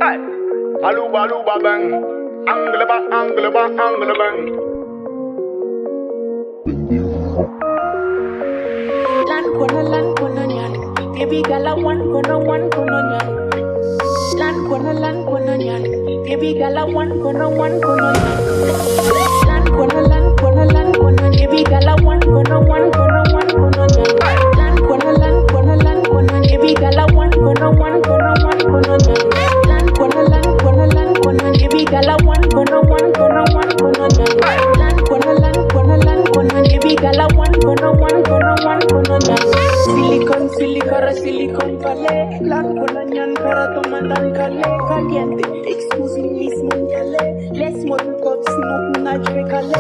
Hey, aluba aluba bang, angle bang. Lan kona nyan, baby gala one kona nyan. Lan kona nyan, baby gala one kona nyan. Lan kona, baby gala one kona nyan. Lan kona, baby gala one kona nyan. Lan kona, baby gala one kona nyan. Lan kona, baby gala one kona nyan. Silicon valley. Lan kona nyan para tomandan kale caliente. Excuse me, Miss Mondiale. Let's model cup smoke nunajwe kale. I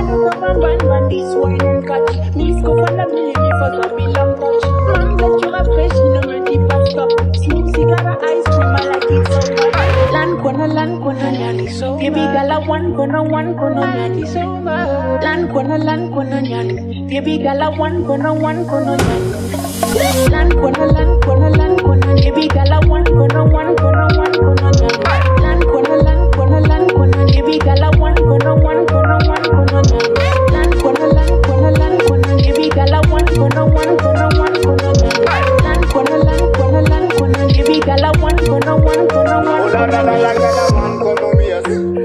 don't know man this wine and catch. Miss go for the million for the bill touch. Man that you are fresh, no ready back up. Smoke cigar, ice cream, I like it so much. Lan kona nyan, baby gala one kona nyan. Lan kona nyan, baby gala one kona nyan. Lan kona, baby gala one kona nyan. Lan kona, baby gala one kona nyan. Lan kona, baby gala one kona nyan. Lan kona, baby gala one kona nyan.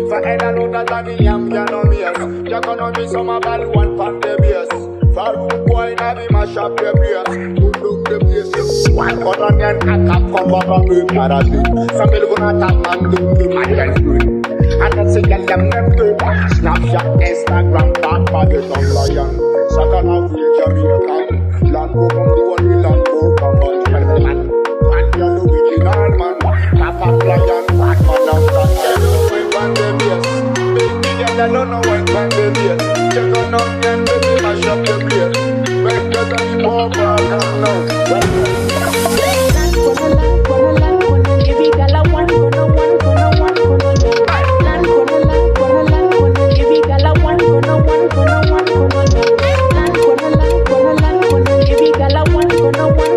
For I know that I am Yanomias. You're gonna be some about one pound the beers. For boy, I be mash up the beers. Look the beers. One corner and a cup from Baba Parati. Some people gonna tap and do the magic screen. And that's a girl them to Snapchat, Instagram, Papa, the Tom Lion. Second of the Jamaican. Lambo, the one we Lambo, come on, man. And you're the original man. Papa Lion, Batman, and I don't know when time they be. Check on up and baby mash up the beer. Make us a more now. Lan kona, baby gala one kona nyan. Lan kona, baby gala one kona nyan. Lan kona, baby gala one kona nyan. Lan kona, baby gala one kona nyan.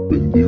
Been